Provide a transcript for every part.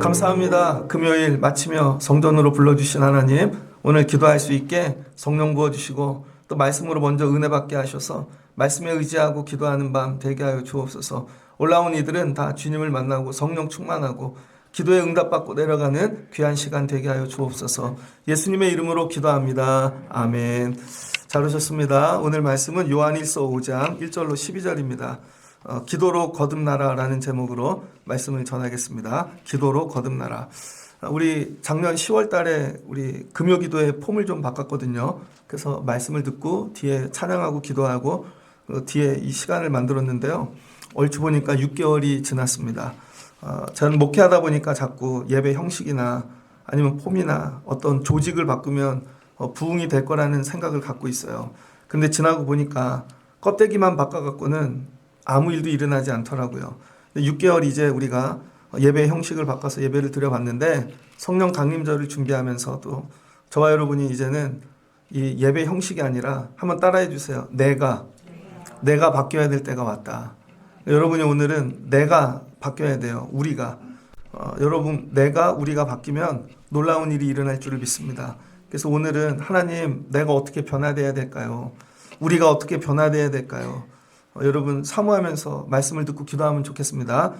감사합니다. 금요일 마치며 성전으로 불러주신 하나님, 오늘 기도할 수 있게 성령 부어주시고 또 말씀으로 먼저 은혜 받게 하셔서 말씀에 의지하고 기도하는 밤 되게 하여 주옵소서. 올라온 이들은 다 주님을 만나고 성령 충만하고 기도에 응답받고 내려가는 귀한 시간 되게 하여 주옵소서. 예수님의 이름으로 기도합니다. 아멘. 잘 오셨습니다. 오늘 말씀은 요한일서 5장 1절로 12절입니다. 기도로 거듭나라라는 제목으로 말씀을 전하겠습니다. 기도로 거듭나라. 우리 작년 10월 달에 우리 금요기도의 폼을 좀 바꿨거든요. 그래서 말씀을 듣고 뒤에 찬양하고 기도하고 뒤에 이 시간을 만들었는데요. 얼추 보니까 6개월이 지났습니다. 저는 목회하다 보니까 자꾸 예배 형식이나 아니면 폼이나 어떤 조직을 바꾸면 부흥이 될 거라는 생각을 갖고 있어요. 근데 지나고 보니까 껍데기만 바꿔갖고는 아무 일도 일어나지 않더라고요. 6개월 이제 우리가 예배 형식을 바꿔서 예배를 드려봤는데 성령 강림절을 준비하면서 또 저와 여러분이 이제는 이 예배 형식이 아니라 한번 따라해 주세요. 내가 바뀌어야 될 때가 왔다. 여러분이 오늘은 내가 바뀌어야 돼요. 우리가. 여러분 우리가 바뀌면 놀라운 일이 일어날 줄을 믿습니다. 그래서 오늘은 하나님 내가 어떻게 변화돼야 될까요? 우리가 어떻게 변화돼야 될까요? 여러분 사모하면서 말씀을 듣고 기도하면 좋겠습니다.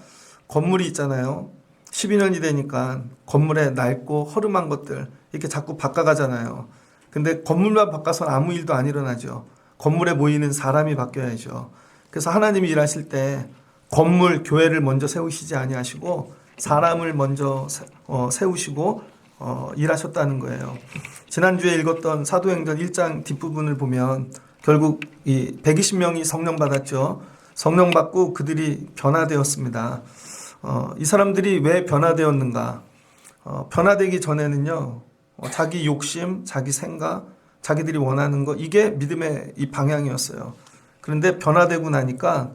건물이 있잖아요. 12년이 되니까 건물에 낡고 허름한 것들 이렇게 자꾸 바꿔가잖아요. 근데 건물만 바꿔서는 아무 일도 안 일어나죠. 건물에 모이는 사람이 바뀌어야죠. 그래서 하나님이 일하실 때 건물, 교회를 먼저 세우시지 아니하시고 사람을 먼저 세우시고 일하셨다는 거예요. 지난주에 읽었던 사도행전 1장 뒷부분을 보면 결국 이 120명이 성령 받았죠. 성령 받고 그들이 변화되었습니다. 이 사람들이 왜 변화되었는가? 변화되기 전에는요, 자기 욕심, 자기 생각, 자기들이 원하는 거 이게 믿음의 이 방향이었어요. 그런데 변화되고 나니까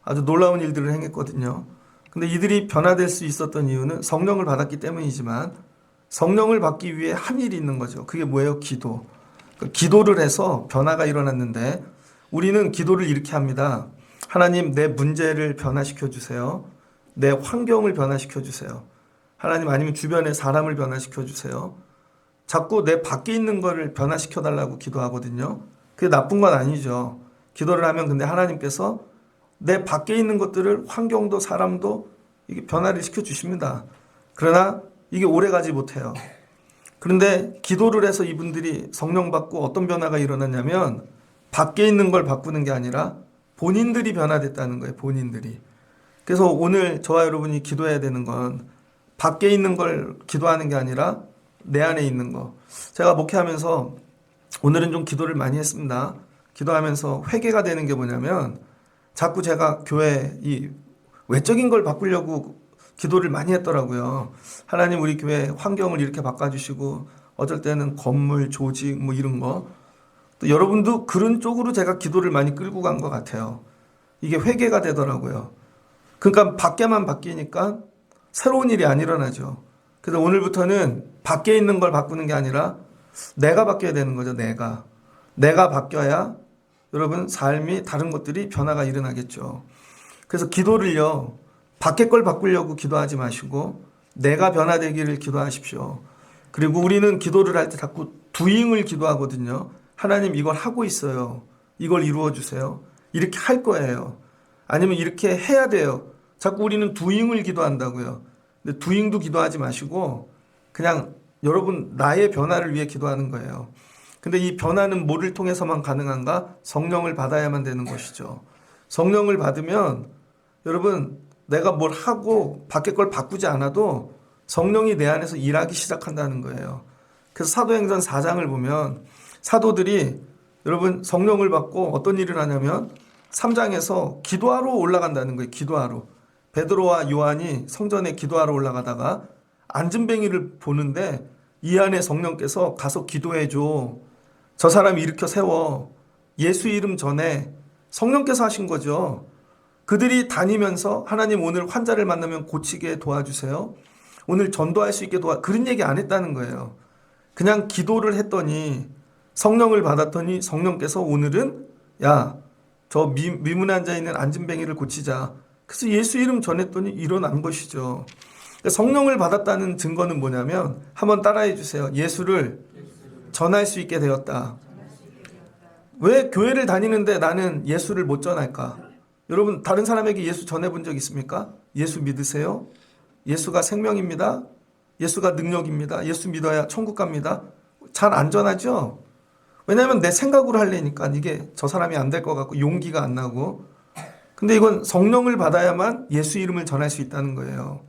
아주 놀라운 일들을 행했거든요. 근데 이들이 변화될 수 있었던 이유는 성령을 받았기 때문이지만 성령을 받기 위해 한 일이 있는 거죠. 그게 뭐예요? 기도. 기도를 해서 변화가 일어났는데 우리는 기도를 이렇게 합니다. 하나님 내 문제를 변화시켜 주세요. 내 환경을 변화시켜 주세요. 하나님 아니면 주변의 사람을 변화시켜 주세요. 자꾸 내 밖에 있는 거를 변화시켜 달라고 기도하거든요. 그게 나쁜 건 아니죠. 기도를 하면 근데 하나님께서 내 밖에 있는 것들을 환경도 사람도 이게 변화를 시켜 주십니다. 그러나 이게 오래 가지 못해요. 그런데 기도를 해서 이분들이 성령 받고 어떤 변화가 일어났냐면 밖에 있는 걸 바꾸는 게 아니라 본인들이 변화됐다는 거예요. 본인들이. 그래서 오늘 저와 여러분이 기도해야 되는 건 밖에 있는 걸 기도하는 게 아니라 내 안에 있는 거. 제가 목회하면서 오늘은 좀 기도를 많이 했습니다. 기도하면서 회개가 되는 게 뭐냐면 자꾸 제가 교회 이 외적인 걸 바꾸려고 기도를 많이 했더라고요. 하나님 우리 교회 환경을 이렇게 바꿔주시고 어쩔 때는 건물, 조직 뭐 이런 거. 또 여러분도 그런 쪽으로 제가 기도를 많이 끌고 간 것 같아요. 이게 회개가 되더라고요. 그러니까 밖에만 바뀌니까 새로운 일이 안 일어나죠. 그래서 오늘부터는 밖에 있는 걸 바꾸는 게 아니라 내가 바뀌어야 되는 거죠. 내가 바뀌어야 여러분 삶이 다른 것들이 변화가 일어나겠죠. 그래서 기도를요. 밖에 걸 바꾸려고 기도하지 마시고 내가 변화되기를 기도하십시오. 그리고 우리는 기도를 할 때 자꾸 두잉을 기도하거든요. 하나님 이걸 하고 있어요. 이걸 이루어 주세요. 이렇게 할 거예요. 아니면 이렇게 해야 돼요. 자꾸 우리는 두잉을 기도한다고요. 근데 두잉도 기도하지 마시고 그냥 여러분 나의 변화를 위해 기도하는 거예요. 근데 이 변화는 뭐를 통해서만 가능한가? 성령을 받아야만 되는 것이죠. 성령을 받으면 여러분 내가 뭘 하고 밖에 걸 바꾸지 않아도 성령이 내 안에서 일하기 시작한다는 거예요. 그래서 사도행전 4장을 보면 사도들이 여러분 성령을 받고 어떤 일을 하냐면 3장에서 기도하러 올라간다는 거예요. 기도하러. 베드로와 요한이 성전에 기도하러 올라가다가 안진뱅이를 보는데 이 안에 성령께서 가서 기도해줘. 저 사람 일으켜 세워. 예수 이름 전에 성령께서 하신 거죠. 그들이 다니면서 하나님 오늘 환자를 만나면 고치게 도와주세요. 오늘 전도할 수 있게 그런 얘기 안 했다는 거예요. 그냥 기도를 했더니 성령을 받았더니 성령께서 오늘은 야, 저 미문에 앉아있는 안진뱅이를 고치자. 그래서 예수 이름 전했더니 일어난 것이죠. 성령을 받았다는 증거는 뭐냐면 한번 따라해 주세요. 예수를 전할 수 있게 되었다. 왜 교회를 다니는데 나는 예수를 못 전할까? 여러분 다른 사람에게 예수 전해본 적 있습니까? 예수 믿으세요? 예수가 생명입니다. 예수가 능력입니다. 예수 믿어야 천국 갑니다. 잘 안 전하죠? 왜냐하면 내 생각으로 하려니까 이게 저 사람이 안 될 것 같고 용기가 안 나고. 근데 이건 성령을 받아야만 예수 이름을 전할 수 있다는 거예요.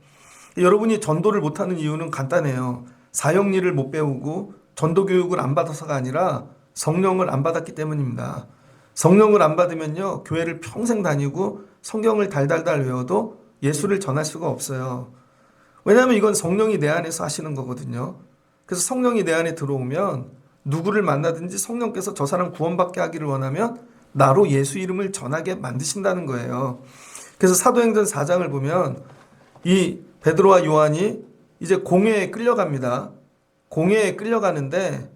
여러분이 전도를 못하는 이유는 간단해요. 사역일을 못 배우고 전도 교육을 안 받아서가 아니라 성령을 안 받았기 때문입니다. 성령을 안 받으면요, 교회를 평생 다니고 성경을 달달달 외워도 예수를 전할 수가 없어요. 왜냐하면 이건 성령이 내 안에서 하시는 거거든요. 그래서 성령이 내 안에 들어오면 누구를 만나든지 성령께서 저 사람 구원받게 하기를 원하면 나로 예수 이름을 전하게 만드신다는 거예요. 그래서 사도행전 4장을 보면 이 베드로와 요한이 이제 공회에 끌려갑니다. 공회에 끌려가는데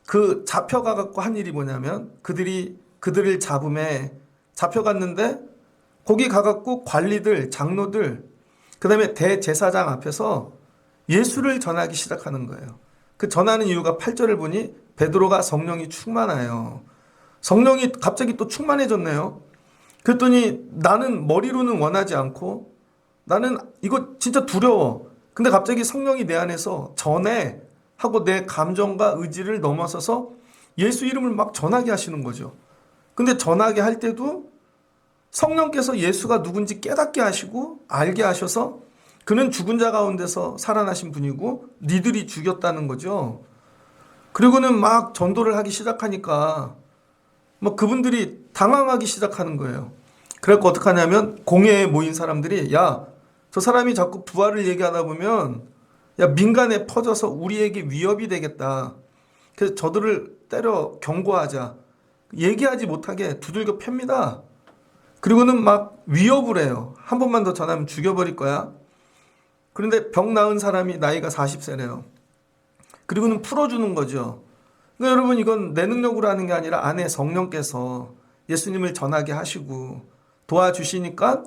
그 잡혀가 갖고 한 일이 뭐냐면 그들을 잡음에 잡혀갔는데 거기 가갖고 관리들, 장로들, 그 다음에 대제사장 앞에서 예수를 전하기 시작하는 거예요. 그 전하는 이유가 8절을 보니 베드로가 성령이 충만하여. 성령이 갑자기 또 충만해졌네요. 그랬더니 나는 머리로는 원하지 않고 나는 이거 진짜 두려워. 근데 갑자기 성령이 내 안에서 전해 하고 내 감정과 의지를 넘어서서 예수 이름을 막 전하게 하시는 거죠. 근데 전하게 할 때도 성령께서 예수가 누군지 깨닫게 하시고 알게 하셔서 그는 죽은 자 가운데서 살아나신 분이고 니들이 죽였다는 거죠. 그리고는 막 전도를 하기 시작하니까 뭐 그분들이 당황하기 시작하는 거예요. 그래서 어떻게 하냐면 공회에 모인 사람들이 야, 저 사람이 자꾸 부활을 얘기하다 보면 야, 민간에 퍼져서 우리에게 위협이 되겠다. 그래서 저들을 때려 경고하자. 얘기하지 못하게 두들겨 팹니다. 그리고는 막 위협을 해요. 한 번만 더 전하면 죽여버릴 거야. 그런데 병 나은 사람이 나이가 40세래요. 그리고는 풀어주는 거죠. 그러니까 여러분 이건 내 능력으로 하는 게 아니라 안에 성령께서 예수님을 전하게 하시고 도와주시니까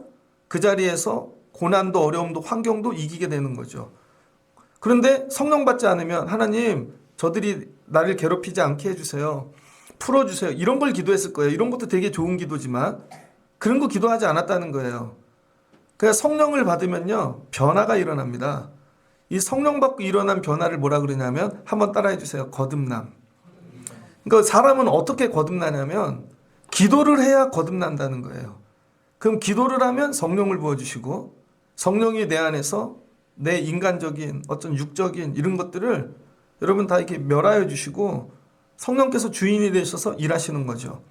그 자리에서 고난도 어려움도 환경도 이기게 되는 거죠. 그런데 성령 받지 않으면 하나님 저들이 나를 괴롭히지 않게 해주세요. 풀어주세요. 이런 걸 기도했을 거예요. 이런 것도 되게 좋은 기도지만 그런 거 기도하지 않았다는 거예요. 그래서 성령을 받으면요 변화가 일어납니다. 이 성령 받고 일어난 변화를 뭐라 그러냐면 한번 따라해 주세요. 거듭남. 그러니까 사람은 어떻게 거듭나냐면 기도를 해야 거듭난다는 거예요. 그럼 기도를 하면 성령을 부어주시고 성령이 내 안에서 내 인간적인 어떤 육적인 이런 것들을 여러분 다 이렇게 멸하여 주시고 성령께서 주인이 되셔서 일하시는 거죠.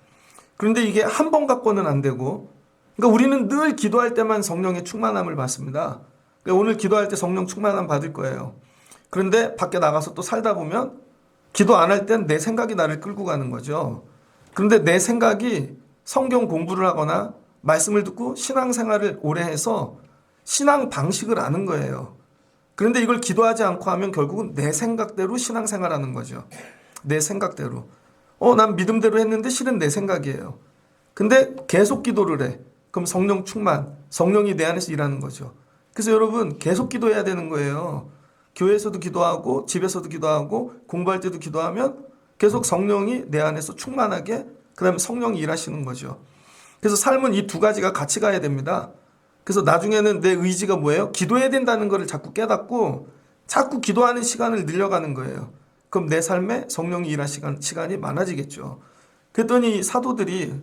그런데 이게 한 번 갖고는 안 되고 그러니까 우리는 늘 기도할 때만 성령의 충만함을 받습니다. 그러니까 오늘 기도할 때 성령 충만함 받을 거예요. 그런데 밖에 나가서 또 살다 보면 기도 안 할 땐 내 생각이 나를 끌고 가는 거죠. 그런데 내 생각이 성경 공부를 하거나 말씀을 듣고 신앙생활을 오래 해서 신앙 방식을 아는 거예요. 그런데 이걸 기도하지 않고 하면 결국은 내 생각대로 신앙생활하는 거죠. 내 생각대로. 난 믿음대로 했는데 실은 내 생각이에요. 근데 계속 기도를 해. 그럼 성령 충만, 성령이 내 안에서 일하는 거죠. 그래서 여러분 계속 기도해야 되는 거예요. 교회에서도 기도하고 집에서도 기도하고 공부할 때도 기도하면 계속 성령이 내 안에서 충만하게 그 다음에 성령이 일하시는 거죠. 그래서 삶은 이 두 가지가 같이 가야 됩니다. 그래서 나중에는 내 의지가 뭐예요? 기도해야 된다는 것을 자꾸 깨닫고 자꾸 기도하는 시간을 늘려가는 거예요. 그럼 내 삶에 성령이 일할 시간이 많아지겠죠. 그랬더니 사도들이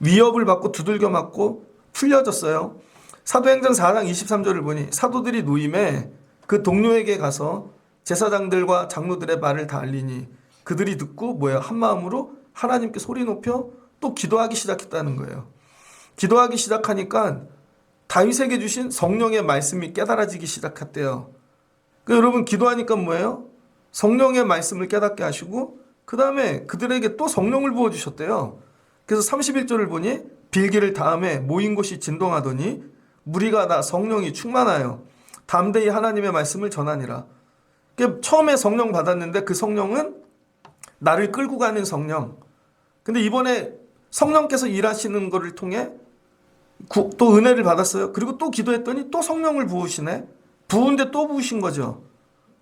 위협을 받고 두들겨 맞고 풀려졌어요. 사도행전 4장 23절을 보니 사도들이 노임에 그 동료에게 가서 제사장들과 장로들의 말을 다 알리니 그들이 듣고 한 마음으로 하나님께 소리 높여 또 기도하기 시작했다는 거예요. 기도하기 시작하니까 다윗에게 주신 성령의 말씀이 깨달아지기 시작했대요. 그러니까 여러분 기도하니까 뭐예요? 성령의 말씀을 깨닫게 하시고 그 다음에 그들에게 또 성령을 부어주셨대요. 그래서 31절을 보니 빌기를 다음에 모인 곳이 진동하더니 무리가 다 성령이 충만하여 담대히 하나님의 말씀을 전하니라. 그러니까 처음에 성령 받았는데 그 성령은 나를 끌고 가는 성령. 근데 이번에 성령께서 일하시는 것을 통해 또 은혜를 받았어요. 그리고 또 기도했더니 또 성령을 부으시네. 부은데 또 부으신 거죠.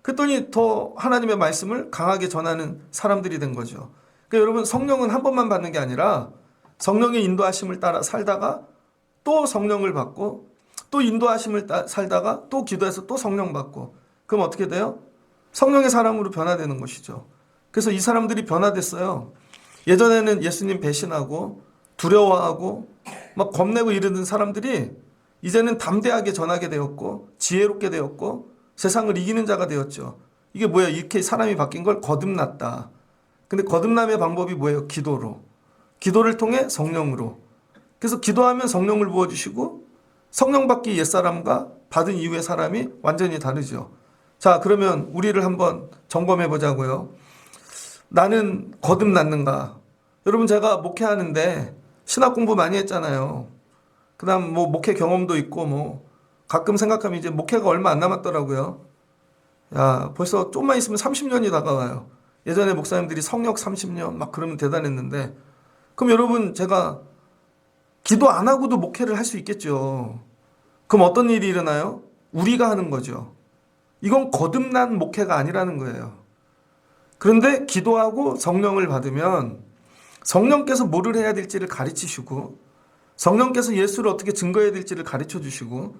그랬더니 더 하나님의 말씀을 강하게 전하는 사람들이 된 거죠. 그러니까 여러분, 성령은 한 번만 받는 게 아니라 성령의 인도하심을 따라 살다가 또 성령을 받고 또 인도하심을 살다가 또 기도해서 또 성령 받고, 그럼 어떻게 돼요? 성령의 사람으로 변화되는 것이죠. 그래서 이 사람들이 변화됐어요. 예전에는 예수님 배신하고 두려워하고 막 겁내고 이러던 사람들이 이제는 담대하게 전하게 되었고 지혜롭게 되었고 세상을 이기는 자가 되었죠. 이게 뭐예요? 이렇게 사람이 바뀐 걸 거듭났다. 근데 거듭남의 방법이 뭐예요? 기도로. 기도를 통해 성령으로. 그래서 기도하면 성령을 부어주시고 성령 받기 옛사람과 받은 이후의 사람이 완전히 다르죠. 자, 그러면 우리를 한번 점검해 보자고요. 나는 거듭났는가? 여러분, 제가 목회하는데 신학 공부 많이 했잖아요. 그 다음 뭐 목회 경험도 있고 뭐 가끔 생각하면 이제 목회가 얼마 안 남았더라고요. 야, 벌써 좀만 있으면 30년이 다가와요. 예전에 목사님들이 성역 30년 막 그러면 대단했는데, 그럼 여러분, 제가 기도 안 하고도 목회를 할 수 있겠죠. 그럼 어떤 일이 일어나요? 우리가 하는 거죠. 이건 거듭난 목회가 아니라는 거예요. 그런데 기도하고 성령을 받으면 성령께서 뭐를 해야 될지를 가르치시고 성령께서 예수를 어떻게 증거해야 될지를 가르쳐 주시고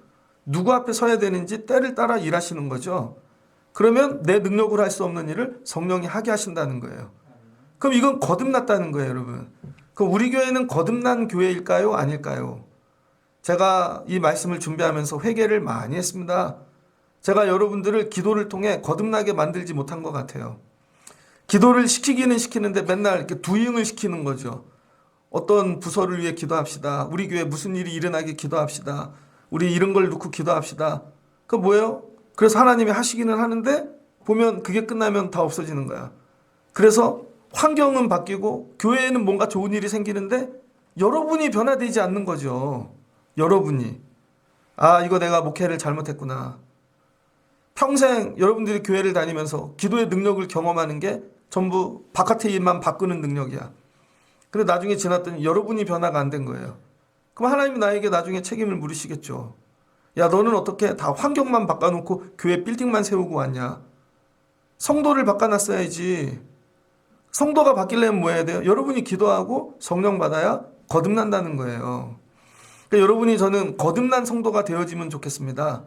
누구 앞에 서야 되는지 때를 따라 일하시는 거죠. 그러면 내 능력으로 할 수 없는 일을 성령이 하게 하신다는 거예요. 그럼 이건 거듭났다는 거예요, 여러분. 그럼 우리 교회는 거듭난 교회일까요? 아닐까요? 제가 이 말씀을 준비하면서 회개를 많이 했습니다. 제가 여러분들을 기도를 통해 거듭나게 만들지 못한 것 같아요. 기도를 시키기는 시키는데 맨날 이렇게 두잉을 시키는 거죠. 어떤 부서를 위해 기도합시다. 우리 교회 무슨 일이 일어나게 기도합시다. 우리 이런 걸 놓고 기도합시다. 그 뭐예요? 그래서 하나님이 하시기는 하는데 보면 그게 끝나면 다 없어지는 거야. 그래서 환경은 바뀌고 교회에는 뭔가 좋은 일이 생기는데 여러분이 변화되지 않는 거죠. 여러분이. 아, 이거 내가 목회를 잘못했구나. 평생 여러분들이 교회를 다니면서 기도의 능력을 경험하는 게 전부 바깥의 일만 바꾸는 능력이야. 근데 나중에 지났더니 여러분이 변화가 안 된 거예요. 그럼 하나님이 나에게 나중에 책임을 물으시겠죠. 야, 너는 어떻게 다 환경만 바꿔놓고 교회 빌딩만 세우고 왔냐. 성도를 바꿔놨어야지. 성도가 바뀌려면 뭐 해야 돼요? 여러분이 기도하고 성령 받아야 거듭난다는 거예요. 그러니까 여러분이, 저는 거듭난 성도가 되어지면 좋겠습니다.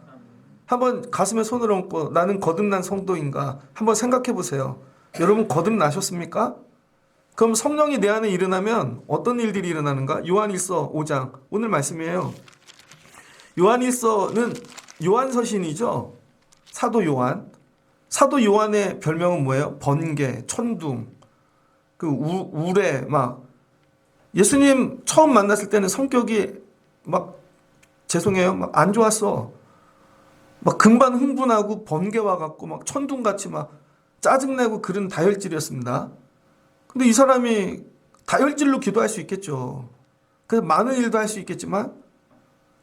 한번 가슴에 손을 얹고 나는 거듭난 성도인가 한번 생각해 보세요. 여러분, 거듭나셨습니까? 그럼 성령이 내 안에 일어나면 어떤 일들이 일어나는가? 요한일서 5장 오늘 말씀이에요. 요한일서는 요한서신이죠. 사도 요한. 사도 요한의 별명은 뭐예요? 번개, 천둥, 그 우레. 막 예수님 처음 만났을 때는 성격이 막, 죄송해요, 막 안 좋았어. 막 금방 흥분하고 번개와 같고 막 천둥같이 막 짜증내고 그런 다혈질이었습니다. 근데 이 사람이 다혈질로 기도할 수 있겠죠. 그래서 많은 일도 할 수 있겠지만,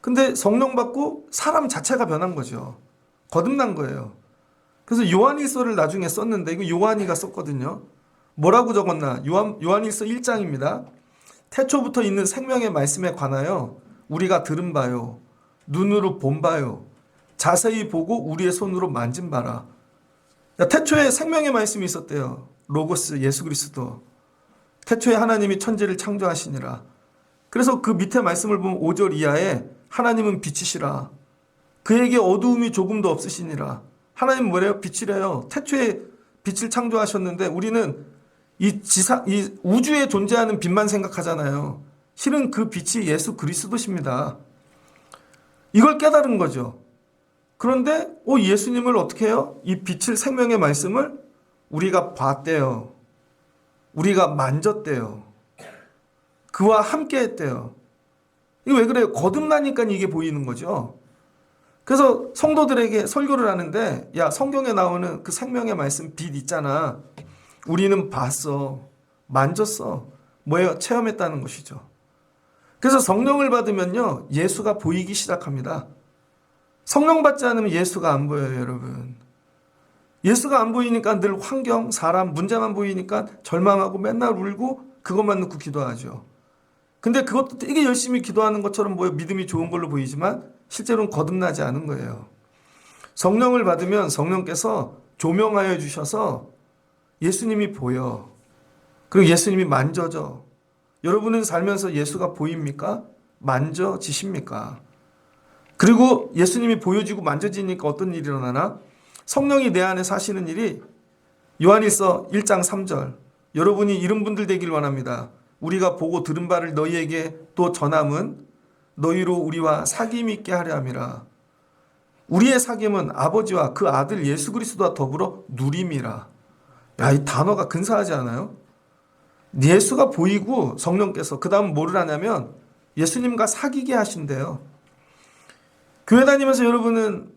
근데 성령 받고 사람 자체가 변한 거죠. 거듭난 거예요. 그래서 요한일서를 나중에 썼는데, 이거 요한이가 썼거든요. 뭐라고 적었나? 요한일서 1장입니다. 태초부터 있는 생명의 말씀에 관하여 우리가 들은 바요, 눈으로 본 바요, 자세히 보고 우리의 손으로 만진 바라. 태초에 생명의 말씀이 있었대요. 로고스, 예수 그리스도. 태초에 하나님이 천지를 창조하시니라. 그래서 그 밑에 말씀을 보면 5절 이하에 하나님은 빛이시라. 그에게 어두움이 조금도 없으시니라. 하나님은 뭐래요? 빛이래요. 태초에 빛을 창조하셨는데 우리는 이 우주에 존재하는 빛만 생각하잖아요. 실은 그 빛이 예수 그리스도십니다. 이걸 깨달은 거죠. 그런데 예수님을 어떻게 해요? 이 빛을, 생명의 말씀을 우리가 봤대요. 우리가 만졌대요. 그와 함께 했대요. 이거 왜 그래요? 거듭나니까 이게 보이는 거죠. 그래서 성도들에게 설교를 하는데, 야, 성경에 나오는 그 생명의 말씀 빛 있잖아. 우리는 봤어. 만졌어. 뭐예요? 체험했다는 것이죠. 그래서 성령을 받으면요, 예수가 보이기 시작합니다. 성령 받지 않으면 예수가 안 보여요, 여러분. 예수가 안 보이니까 늘 환경, 사람, 문제만 보이니까 절망하고 맨날 울고 그것만 놓고 기도하죠. 근데 그것도 되게 열심히 기도하는 것처럼 보여 믿음이 좋은 걸로 보이지만 실제로는 거듭나지 않은 거예요. 성령을 받으면 성령께서 조명하여 주셔서 예수님이 보여. 그리고 예수님이 만져져. 여러분은 살면서 예수가 보입니까? 만져지십니까? 그리고 예수님이 보여지고 만져지니까 어떤 일이 일어나나? 성령이 내 안에 사시는 일이 요한일서 1장 3절. 여러분이 이런 분들 되길 원합니다. 우리가 보고 들은 바를 너희에게 또 전함은 너희로 우리와 사귐이 있게 하려 함이라. 우리의 사귐은 아버지와 그 아들 예수 그리스도와 더불어 누림이라. 야, 이 단어가 근사하지 않아요? 예수가 보이고 성령께서 그 다음 뭐를 하냐면 예수님과 사귀게 하신대요. 교회 다니면서 여러분은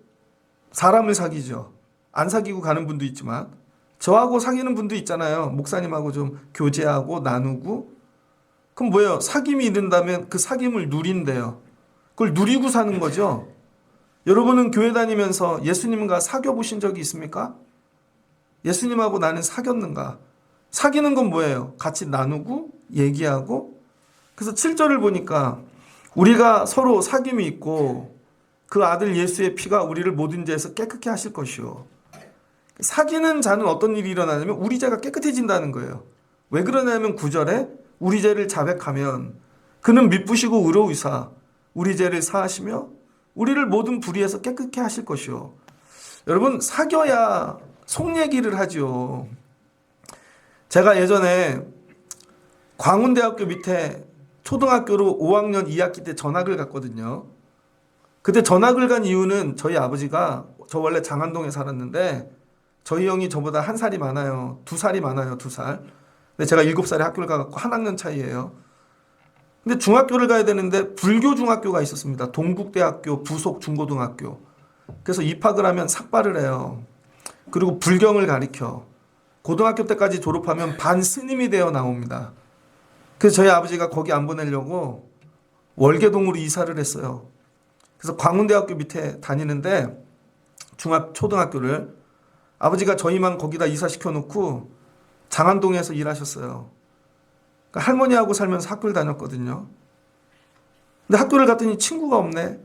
사람을 사귀죠. 안 사귀고 가는 분도 있지만 저하고 사귀는 분도 있잖아요. 목사님하고 좀 교제하고 나누고. 그럼 뭐예요? 사귐이 있는다면 그 사귐을 누린대요. 그걸 누리고 사는 거죠. 여러분은 교회 다니면서 예수님과 사귀어 보신 적이 있습니까? 예수님하고 나는 사귀었는가? 사귀는 건 뭐예요? 같이 나누고 얘기하고. 그래서 7절을 보니까 우리가 서로 사귐이 있고 그 아들 예수의 피가 우리를 모든 죄에서 깨끗게 하실 것이요. 사귀는 자는 어떤 일이 일어나냐면 우리 죄가 깨끗해진다는 거예요. 왜 그러냐면 9절에 우리 죄를 자백하면 그는 미쁘시고 의로우사 우리 죄를 사하시며 우리를 모든 불의에서 깨끗게 하실 것이요. 여러분 사귀어야 속 얘기를 하죠. 제가 예전에 광운대학교 밑에 초등학교로 5학년 2학기 때 전학을 갔거든요. 그때 전학을 간 이유는 저희 아버지가 저 원래 장안동에 살았는데 저희 형이 저보다 한 살이 많아요. 2살이 많아요. 2살. 근데 제가 7살에 학교를 가갖고 한 학년 차이예요. 근데 중학교를 가야 되는데 불교 중학교가 있었습니다. 동국대학교 부속 중고등학교. 그래서 입학을 하면 삭발을 해요. 그리고 불경을 가르쳐. 고등학교 때까지 졸업하면 반스님이 되어 나옵니다. 그래서 저희 아버지가 거기 안 보내려고 월계동으로 이사를 했어요. 그래서 광운대학교 밑에 다니는데 초등학교를 아버지가 저희만 거기다 이사시켜 놓고 장안동에서 일하셨어요. 그러니까 할머니하고 살면서 학교를 다녔거든요. 근데 학교를 갔더니 친구가 없네.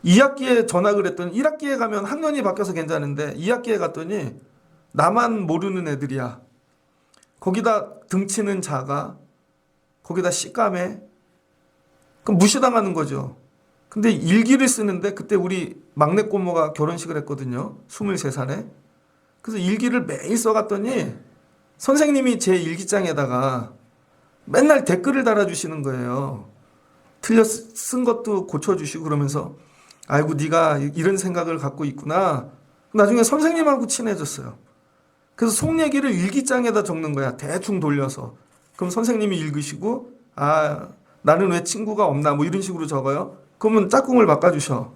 2학기에 전학을 했더니 1학기에 가면 학년이 바뀌어서 괜찮은데 2학기에 갔더니 나만 모르는 애들이야. 거기다 등치는 작아. 거기다 시까매. 그럼 무시당하는 거죠. 근데 일기를 쓰는데 그때 우리 막내 꼬모가 결혼식을 했거든요. 23살에. 그래서 일기를 매일 써갔더니 선생님이 제 일기장에다가 맨날 댓글을 달아주시는 거예요. 틀려 쓴 것도 고쳐주시고 그러면서 아이고 네가 이런 생각을 갖고 있구나. 나중에 선생님하고 친해졌어요. 그래서 속 얘기를 일기장에다 적는 거야. 대충 돌려서. 그럼 선생님이 읽으시고 아 나는 왜 친구가 없나 뭐 이런 식으로 적어요. 그러면 짝꿍을 바꿔주셔.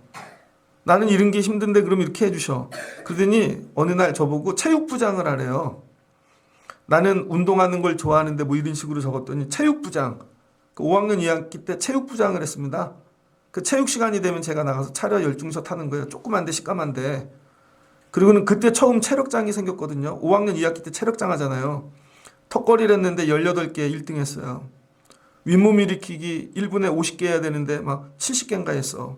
나는 이런 게 힘든데 그럼 이렇게 해주셔. 그러더니 어느 날 저보고 체육부장을 하래요. 나는 운동하는 걸 좋아하는데 뭐 이런 식으로 적었더니 체육부장. 5학년 2학기 때 체육부장을 했습니다. 그 체육 시간이 되면 제가 나가서 차려 열중서 타는 거예요. 조그만데 시까만데. 그리고는 그때 처음 체력장이 생겼거든요. 5학년 2학기 때 체력장 하잖아요. 턱걸이를 했는데 18개 1등 했어요. 윗몸 일으키기 1분에 50개 해야 되는데 막 70개인가 했어.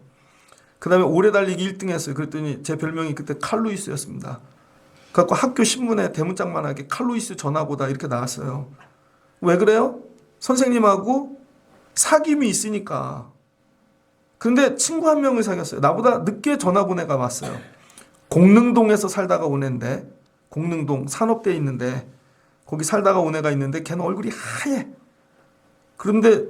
그 다음에 오래 달리기 1등 했어요. 그랬더니 제 별명이 그때 칼루이스였습니다. 그래갖고 학교 신문에 대문짝만하게 칼루이스 전화보다 이렇게 나왔어요. 왜 그래요? 선생님하고 사귐이 있으니까. 근데 친구 한 명을 사귀었어요. 나보다 늦게 전화보내가 왔어요. 공릉동에서 살다가 온 애인데 공릉동 산업대에 있는데 거기 살다가 온 애가 있는데 걔는 얼굴이 하얘. 그런데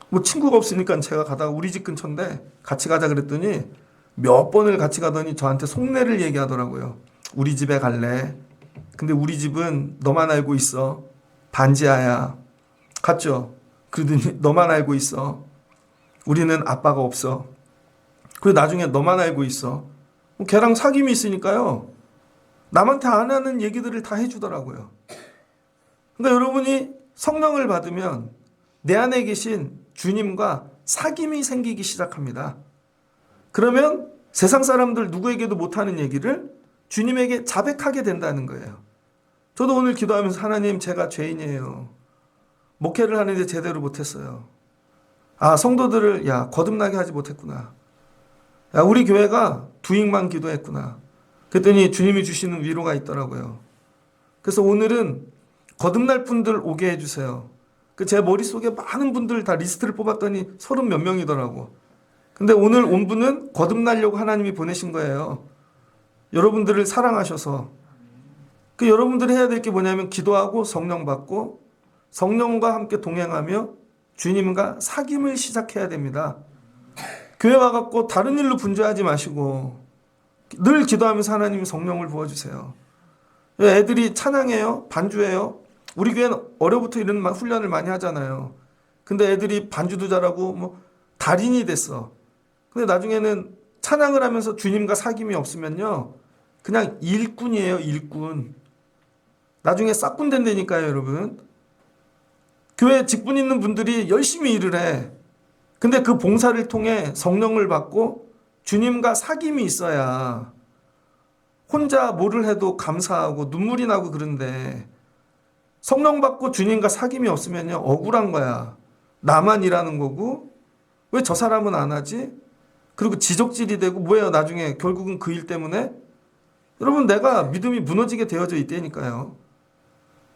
뭐 친구가 없으니까 제가 가다가 우리 집 근처인데 같이 가자 그랬더니 몇 번을 같이 가더니 저한테 속내를 얘기하더라고요. 우리 집에 갈래. 근데 우리 집은 너만 알고 있어. 반지하야. 갔죠? 그러더니 너만 알고 있어. 우리는 아빠가 없어. 그리고 나중에 너만 알고 있어. 걔랑 사귐이 있으니까요. 남한테 안 하는 얘기들을 다 해주더라고요. 그러니까 여러분이 성령을 받으면 내 안에 계신 주님과 사귐이 생기기 시작합니다. 그러면 세상 사람들 누구에게도 못하는 얘기를 주님에게 자백하게 된다는 거예요. 저도 오늘 기도하면서 하나님 제가 죄인이에요. 목회를 하는데 제대로 못했어요. 성도들을 거듭나게 하지 못했구나. 우리 교회가 두익만 기도했구나. 그랬더니 주님이 주시는 위로가 있더라고요. 그래서 오늘은 거듭날 분들 오게 해주세요. 제 머릿속에 많은 분들 다 리스트를 뽑았더니 30 몇 명이더라고. 근데 오늘 온 분은 거듭나려고 하나님이 보내신 거예요. 여러분들을 사랑하셔서. 여러분들이 해야 될 게 뭐냐면 기도하고 성령 받고 성령과 함께 동행하며 주님과 사귐을 시작해야 됩니다. 교회 와갖고 다른 일로 분주하지 마시고 늘 기도하면서 하나님 성령을 부어주세요. 애들이 찬양해요? 반주해요? 우리 교회는 어려부터 이런 훈련을 많이 하잖아요. 근데 애들이 반주도 잘하고 달인이 됐어. 근데 나중에는 찬양을 하면서 주님과 사귐이 없으면요, 그냥 일꾼이에요, 일꾼. 나중에 싹군 된다니까요, 여러분. 교회 직분 있는 분들이 열심히 일을 해. 근데 그 봉사를 통해 성령을 받고 주님과 사귐이 있어야 혼자 뭐를 해도 감사하고 눈물이 나고 그런데 성령 받고 주님과 사귐이 없으면요, 억울한 거야. 나만 일하는 거고 왜 저 사람은 안 하지? 그리고 지적질이 되고 뭐예요? 나중에 결국은 그 일 때문에 여러분 내가 믿음이 무너지게 되어져 있다니까요.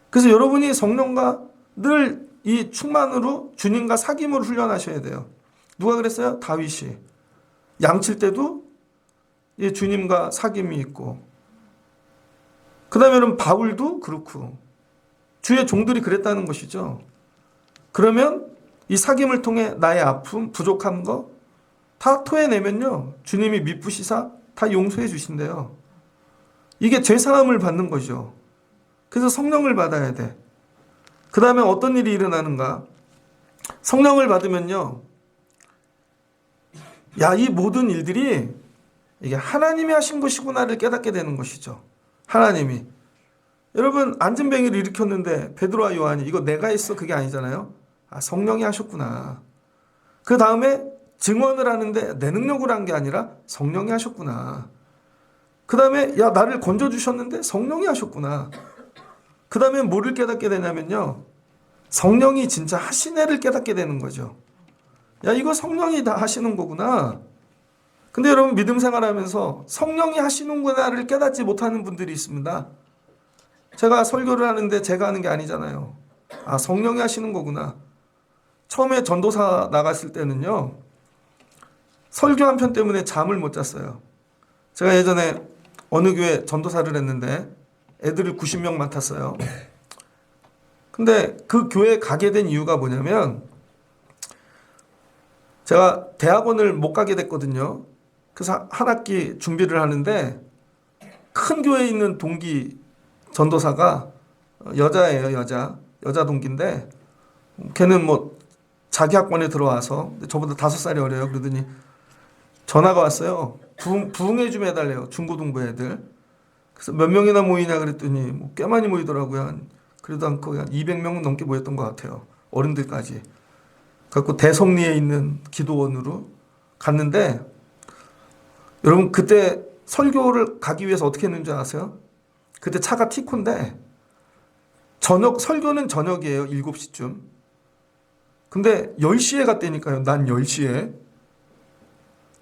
그래서 여러분이 성령과 늘 이 충만으로 주님과 사귐을 훈련하셔야 돼요. 누가 그랬어요? 다윗이. 양칠 때도 주님과 사귐이 있고, 그 다음에는 바울도 그렇고 주의 종들이 그랬다는 것이죠. 그러면 이 사귐을 통해 나의 아픔, 부족한 거 다 토해내면요, 주님이 미쁘시사 다 용서해 주신대요. 이게 죄사함을 받는 거죠. 그래서 성령을 받아야 돼. 그 다음에 어떤 일이 일어나는가? 성령을 받으면요, 이 모든 일들이 이게 하나님이 하신 것이구나를 깨닫게 되는 것이죠. 하나님이. 여러분, 안진뱅이를 일으켰는데 베드로와 요한이 이거 내가 했어? 그게 아니잖아요. 성령이 하셨구나. 그 다음에 증언을 하는데 내 능력으로 한 게 아니라 성령이 하셨구나. 그 다음에 나를 건져주셨는데 성령이 하셨구나. 그 다음에 뭐를 깨닫게 되냐면요, 성령이 진짜 하신 애를 깨닫게 되는 거죠. 이거 성령이 다 하시는 거구나. 근데 여러분, 믿음 생활하면서 성령이 하시는구나를 깨닫지 못하는 분들이 있습니다. 제가 설교를 하는데 제가 하는 게 아니잖아요. 성령이 하시는 거구나. 처음에 전도사 나갔을 때는요, 설교 한 편 때문에 잠을 못 잤어요. 제가 예전에 어느 교회 전도사를 했는데 애들을 90명 맡았어요. 근데 그 교회에 가게 된 이유가 뭐냐면 제가 대학원을 못 가게 됐거든요. 그래서 한 학기 준비를 하는데 큰 교회에 있는 동기 전도사가 여자예요. 여자 동기인데 걔는 자기 학번에 들어와서 저보다 5살이 어려요. 그러더니 전화가 왔어요. 부흥회 좀 해달래요. 중고등부 애들. 그래서 몇 명이나 모이냐 그랬더니 꽤 많이 모이더라고요. 그래도 한 200명 넘게 모였던 것 같아요. 어른들까지. 그래서 대성리에 있는 기도원으로 갔는데, 여러분 그때 설교를 가기 위해서 어떻게 했는지 아세요? 그때 차가 티콘데 설교는 저녁이에요. 7시쯤. 근데 10시에 갔다니까요. 난 10시에.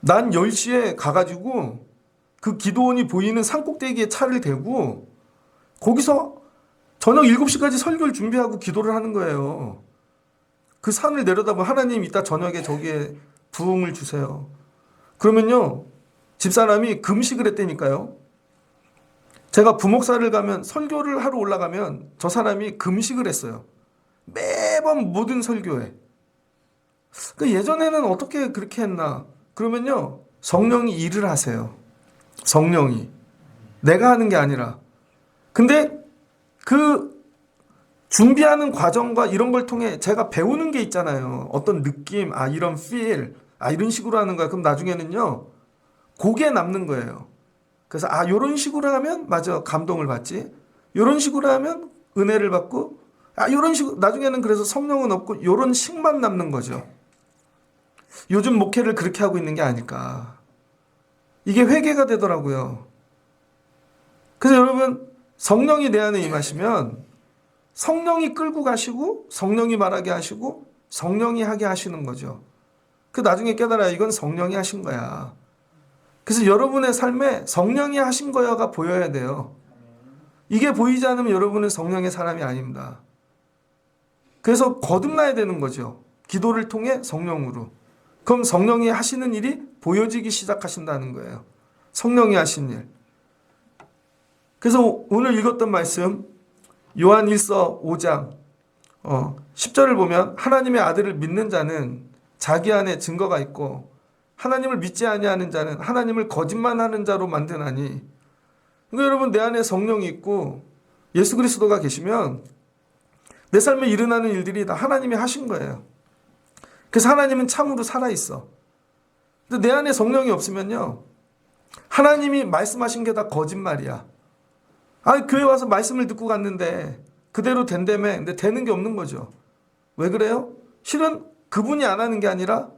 난 10시에 가가지고 그 기도원이 보이는 산꼭대기에 차를 대고 거기서 저녁 7시까지 설교를 준비하고 기도를 하는 거예요. 그 산을 내려다보면 하나님 이따 저녁에 저기에 부흥을 주세요. 그러면요, 집사람이 금식을 했다니까요. 제가 부목사를 가면 설교를 하러 올라가면 저 사람이 금식을 했어요. 매번 모든 설교에. 예전에는 어떻게 그렇게 했나? 그러면요, 성령이 일을 하세요. 성령이. 내가 하는 게 아니라. 근데 그 준비하는 과정과 이런 걸 통해 제가 배우는 게 있잖아요. 어떤 느낌, 이런 feel, 이런 식으로 하는 거야. 그럼 나중에는요, 그게 남는 거예요. 그래서 이런 식으로 하면 맞아, 감동을 받지. 이런 식으로 하면 은혜를 받고, 이런 식으로 나중에는 그래서 성령은 없고 이런 식만 남는 거죠. 요즘 목회를 그렇게 하고 있는 게 아닐까. 이게 회개가 되더라고요. 그래서 여러분 성령이 내 안에 임하시면 성령이 끌고 가시고 성령이 말하게 하시고 성령이 하게 하시는 거죠. 그 나중에 깨달아요. 이건 성령이 하신 거야. 그래서 여러분의 삶에 성령이 하신 거야가 보여야 돼요. 이게 보이지 않으면 여러분은 성령의 사람이 아닙니다. 그래서 거듭나야 되는 거죠. 기도를 통해 성령으로. 그럼 성령이 하시는 일이 보여지기 시작하신다는 거예요. 성령이 하신 일. 그래서 오늘 읽었던 말씀 요한 1서 5장 10절을 보면 하나님의 아들을 믿는 자는 자기 안에 증거가 있고 하나님을 믿지 아니하는 자는 하나님을 거짓말하는 자로 만드나니. 그러니까 여러분 내 안에 성령이 있고 예수 그리스도가 계시면 내 삶에 일어나는 일들이 다 하나님이 하신 거예요. 그래서 하나님은 참으로 살아있어. 근데 내 안에 성령이 없으면요, 하나님이 말씀하신 게 다 거짓말이야. 교회 와서 말씀을 듣고 갔는데 그대로 된다며. 근데 되는 게 없는 거죠. 왜 그래요? 실은 그분이 안 하는 게 아니라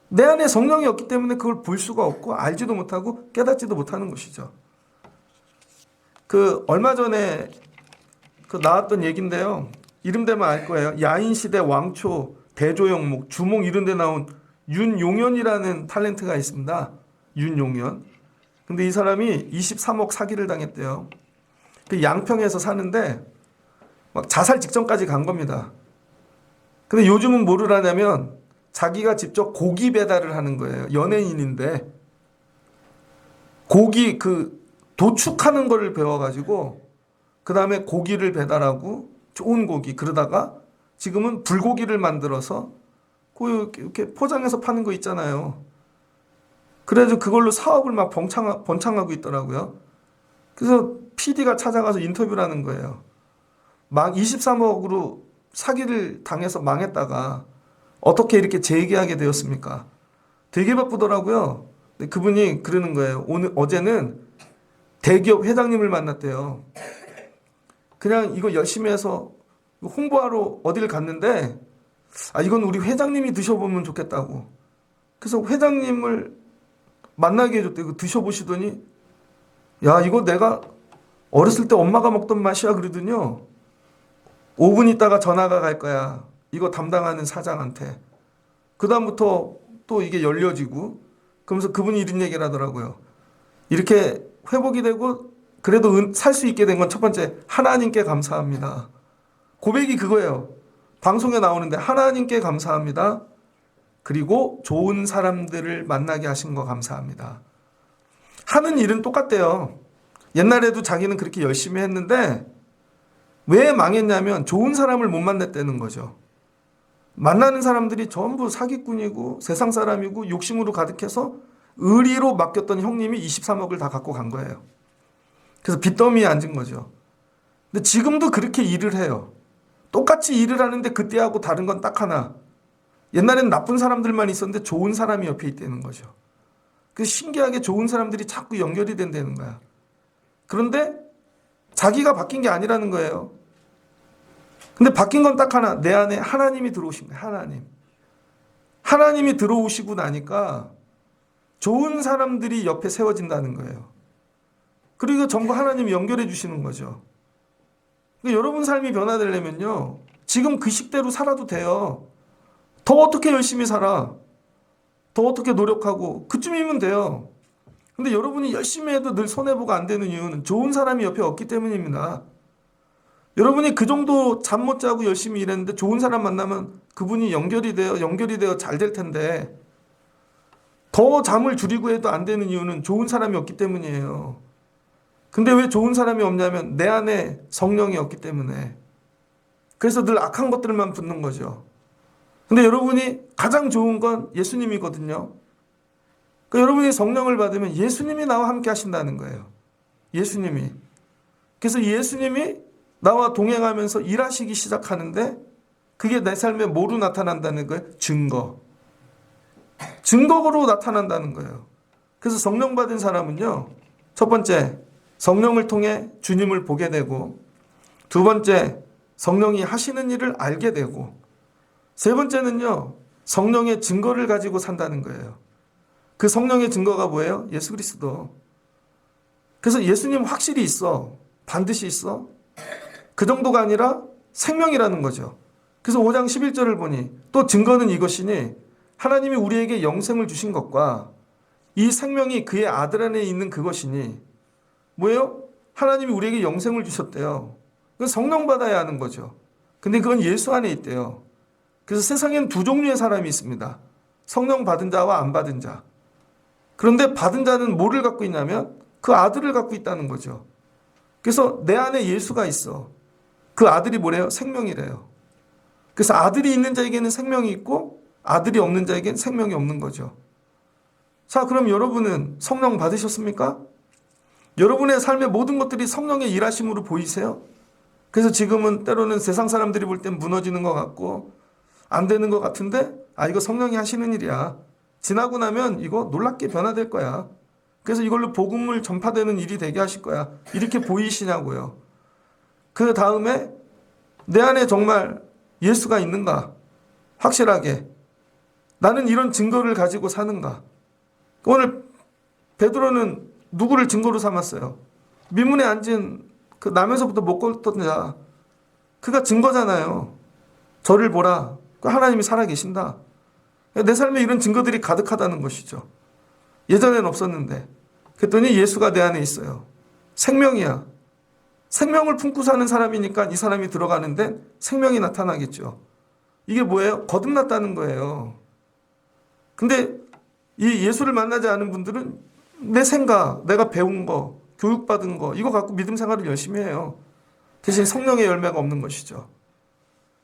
내 안에 성령이 없기 때문에 그걸 볼 수가 없고 알지도 못하고 깨닫지도 못하는 것이죠. 얼마 전에 나왔던 얘기인데요. 이름 대면 알 거예요. 야인시대 왕초 대조영목 주몽 이런 데 나온 윤용현이라는 탤런트가 있습니다. 윤용현. 근데 이 사람이 23억 사기를 당했대요. 그 양평에서 사는데 막 자살 직전까지 간 겁니다. 근데 요즘은 뭐를 하냐면 자기가 직접 고기 배달을 하는 거예요. 연예인인데 고기 도축하는 거를 배워가지고 그 다음에 고기를 배달하고 좋은 고기, 그러다가 지금은 불고기를 만들어서 이렇게 포장해서 파는 거 있잖아요. 그래서 그걸로 사업을 막 번창하고 있더라고요. 그래서 PD가 찾아가서 인터뷰를 하는 거예요. 막 23억으로 사기를 당해서 망했다가 어떻게 이렇게 재기하게 되었습니까? 되게 바쁘더라고요. 근데 그분이 그러는 거예요. 어제는 대기업 회장님을 만났대요. 그냥 이거 열심히 해서 홍보하러 어디를 갔는데 이건 우리 회장님이 드셔보면 좋겠다고. 그래서 회장님을 만나게 해줬대. 이거 드셔보시더니 야, 이거 내가 어렸을 때 엄마가 먹던 맛이야 그러더니요. 5분 있다가 전화가 갈 거야. 이거 담당하는 사장한테. 그 다음부터 또 이게 열려지고 그러면서 그분이 이런 얘기를 하더라고요. 이렇게 회복이 되고 그래도 살 수 있게 된 건 첫 번째 하나님께 감사합니다. 고백이 그거예요. 방송에 나오는데 하나님께 감사합니다. 그리고 좋은 사람들을 만나게 하신 거 감사합니다. 하는 일은 똑같대요. 옛날에도 자기는 그렇게 열심히 했는데 왜 망했냐면 좋은 사람을 못 만났다는 거죠. 만나는 사람들이 전부 사기꾼이고 세상 사람이고 욕심으로 가득해서 의리로 맡겼던 형님이 23억을 다 갖고 간 거예요. 그래서 빚더미에 앉은 거죠. 근데 지금도 그렇게 일을 해요. 똑같이 일을 하는데 그때하고 다른 건 딱 하나. 옛날엔 나쁜 사람들만 있었는데 좋은 사람이 옆에 있다는 거죠. 그래서 신기하게 좋은 사람들이 자꾸 연결이 된다는 거야. 그런데 자기가 바뀐 게 아니라는 거예요. 근데 바뀐 건 딱 하나. 내 안에 하나님이 들어오신 거예요. 하나님. 하나님이 들어오시고 나니까 좋은 사람들이 옆에 세워진다는 거예요. 그리고 전부 하나님이 연결해 주시는 거죠. 그러니까 여러분 삶이 변화되려면요, 지금 그 식대로 살아도 돼요. 더 어떻게 열심히 살아? 더 어떻게 노력하고 그쯤이면 돼요. 근데 여러분이 열심히 해도 늘 손해보고 안 되는 이유는 좋은 사람이 옆에 없기 때문입니다. 여러분이 그 정도 잠 못 자고 열심히 일했는데 좋은 사람 만나면 그분이 연결이 되어 잘 될 텐데 더 잠을 줄이고 해도 안 되는 이유는 좋은 사람이 없기 때문이에요. 근데 왜 좋은 사람이 없냐면 내 안에 성령이 없기 때문에. 그래서 늘 악한 것들만 붙는 거죠. 근데 여러분이 가장 좋은 건 예수님이거든요. 그러니까 여러분이 성령을 받으면 예수님이 나와 함께 하신다는 거예요. 예수님이. 그래서 예수님이 나와 동행하면서 일하시기 시작하는데 그게 내 삶에 뭐로 나타난다는 거예요? 증거로 나타난다는 거예요. 그래서 성령 받은 사람은요, 첫 번째, 성령을 통해 주님을 보게 되고, 두 번째, 성령이 하시는 일을 알게 되고, 세 번째는요, 성령의 증거를 가지고 산다는 거예요. 그 성령의 증거가 뭐예요? 예수 그리스도. 그래서 예수님 확실히 있어. 반드시 있어. 그 정도가 아니라 생명이라는 거죠. 그래서 5장 11절을 보니 또 증거는 이것이니 하나님이 우리에게 영생을 주신 것과 이 생명이 그의 아들 안에 있는 그것이니 뭐예요? 하나님이 우리에게 영생을 주셨대요. 그건 성령 받아야 하는 거죠. 근데 그건 예수 안에 있대요. 그래서 세상에는 두 종류의 사람이 있습니다. 성령 받은 자와 안 받은 자. 그런데 받은 자는 뭐를 갖고 있냐면 그 아들을 갖고 있다는 거죠. 그래서 내 안에 예수가 있어. 그 아들이 뭐래요? 생명이래요. 그래서 아들이 있는 자에게는 생명이 있고 아들이 없는 자에게는 생명이 없는 거죠. 자, 그럼 여러분은 성령 받으셨습니까? 여러분의 삶의 모든 것들이 성령의 일하심으로 보이세요? 그래서 지금은 때로는 세상 사람들이 볼 땐 무너지는 것 같고 안 되는 것 같은데 이거 성령이 하시는 일이야. 지나고 나면 이거 놀랍게 변화될 거야. 그래서 이걸로 복음을 전파되는 일이 되게 하실 거야. 이렇게 보이시냐고요. 그 다음에 내 안에 정말 예수가 있는가? 확실하게. 나는 이런 증거를 가지고 사는가? 오늘 베드로는 누구를 증거로 삼았어요? 민문에 앉은 그 남에서부터 못 걷던 자. 그가 증거잖아요. 저를 보라. 하나님이 살아계신다. 내 삶에 이런 증거들이 가득하다는 것이죠. 예전엔 없었는데. 그랬더니 예수가 내 안에 있어요. 생명이야. 생명을 품고 사는 사람이니까 이 사람이 들어가는데 생명이 나타나겠죠. 이게 뭐예요? 거듭났다는 거예요. 근데 이 예수를 만나지 않은 분들은 내 생각, 내가 배운 거, 교육받은 거 이거 갖고 믿음 생활을 열심히 해요. 대신 성령의 열매가 없는 것이죠.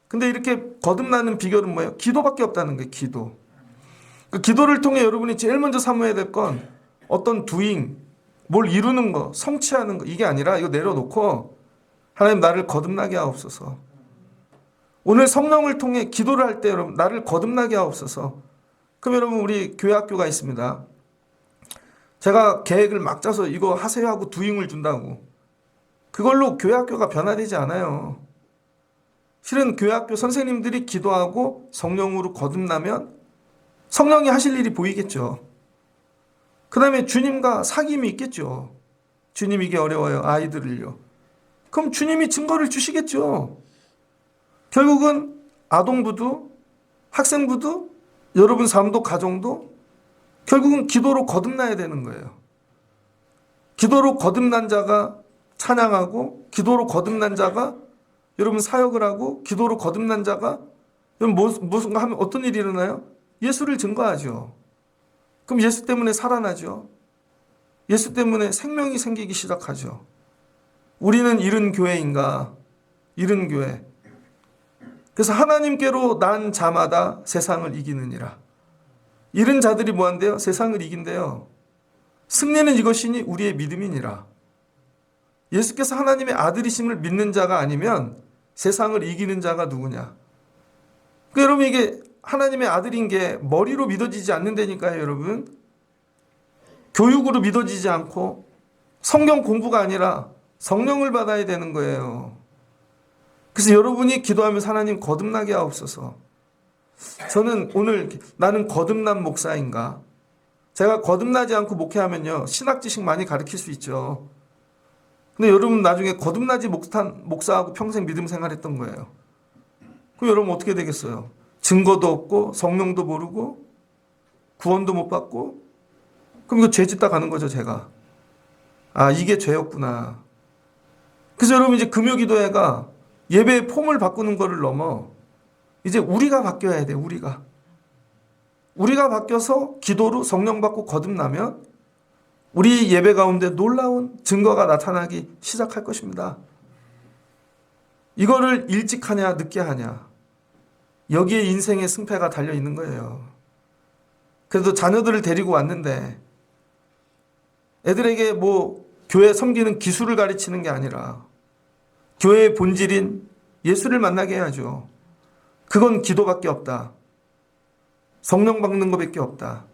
근데 이렇게 거듭나는 비결은 뭐예요? 기도밖에 없다는 거예요. 기도. 그 기도를 통해 여러분이 제일 먼저 삼아야 될 건 어떤 doing, 뭘 이루는 거, 성취하는 거 이게 아니라 이거 내려놓고 하나님 나를 거듭나게 하옵소서. 오늘 성령을 통해 기도를 할 때 여러분 나를 거듭나게 하옵소서. 그럼 여러분 우리 교회 학교가 있습니다. 제가 계획을 막 짜서 이거 하세요 하고 doing을 준다고. 그걸로 교회 학교가 변화되지 않아요. 실은 교회 학교 선생님들이 기도하고 성령으로 거듭나면 성령이 하실 일이 보이겠죠. 그 다음에 주님과 사귐이 있겠죠. 주님 이게 어려워요. 아이들을요. 그럼 주님이 증거를 주시겠죠. 결국은 아동부도 학생부도 여러분 삶도 가정도 결국은 기도로 거듭나야 되는 거예요. 기도로 거듭난 자가 찬양하고 기도로 거듭난 자가 여러분 사역을 하고 기도로 거듭난 자가 여러분 무슨가 하면 어떤 일이 일어나요? 예수를 증거하죠. 그럼 예수 때문에 살아나죠. 예수 때문에 생명이 생기기 시작하죠. 우리는 이른 교회인가? 이른 교회. 그래서 하나님께로 난 자마다 세상을 이기느니라. 이른 자들이 뭐한대요? 세상을 이긴대요. 승리는 이것이니 우리의 믿음이니라. 예수께서 하나님의 아들이심을 믿는 자가 아니면 세상을 이기는 자가 누구냐? 그러니까 여러분 이게 하나님의 아들인 게 머리로 믿어지지 않는다니까요, 여러분. 교육으로 믿어지지 않고 성경 공부가 아니라 성령을 받아야 되는 거예요. 그래서 여러분이 기도하면서 하나님 거듭나게 하옵소서. 저는 오늘 나는 거듭난 목사인가? 제가 거듭나지 않고 목회하면요, 신학 지식 많이 가르칠 수 있죠. 근데 여러분 나중에 거듭나지 못한 목사하고 평생 믿음 생활했던 거예요. 그럼 여러분 어떻게 되겠어요? 증거도 없고 성령도 모르고 구원도 못 받고 그럼 이거 죄 짓다 가는 거죠, 제가. 이게 죄였구나. 그래서 여러분 이제 금요기도회가 예배의 폼을 바꾸는 거를 넘어 이제 우리가 바뀌어야 돼요. 우리가 바뀌어서 기도로 성령 받고 거듭나면 우리 예배 가운데 놀라운 증거가 나타나기 시작할 것입니다. 이거를 일찍 하냐 늦게 하냐 여기에 인생의 승패가 달려 있는 거예요. 그래도 자녀들을 데리고 왔는데 애들에게 교회 섬기는 기술을 가르치는 게 아니라 교회의 본질인 예수를 만나게 해야죠. 그건 기도밖에 없다. 성령 받는 것밖에 없다.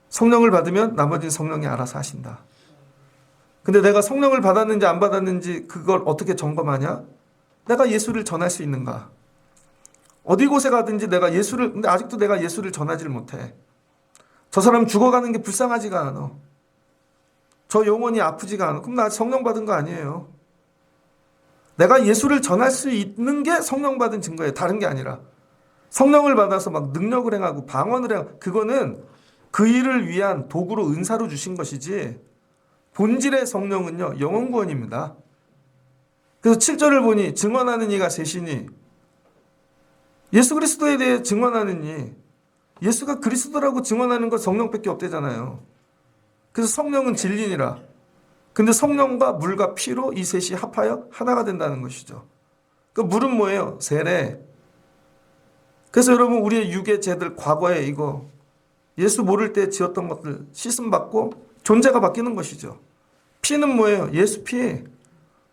성령을 받으면 나머지는 성령이 알아서 하신다. 근데 내가 성령을 받았는지 안 받았는지 그걸 어떻게 점검하냐? 내가 예수를 전할 수 있는가? 어디 곳에 가든지 근데 아직도 내가 예수를 전하지를 못해. 저 사람 죽어가는 게 불쌍하지가 않아. 저 영혼이 아프지가 않아. 그럼 나 성령 받은 거 아니에요. 내가 예수를 전할 수 있는 게 성령 받은 증거예요. 다른 게 아니라. 성령을 받아서 막 능력을 행하고 방언을 행하고 그거는 그 일을 위한 도구로 은사로 주신 것이지 본질의 성령은요. 영혼 구원입니다. 그래서 7절을 보니 증언하는 이가 셋이니 예수 그리스도에 대해 증언하는 이 예수가 그리스도라고 증언하는 건 성령밖에 없대잖아요. 그래서 성령은 진리니라. 근데 성령과 물과 피로 이 셋이 합하여 하나가 된다는 것이죠. 그 물은 뭐예요? 세례. 그래서 여러분 우리의 유괴 죄들 과거에 이거 예수 모를 때 지었던 것들 씻음 받고 존재가 바뀌는 것이죠. 피는 뭐예요? 예수 피.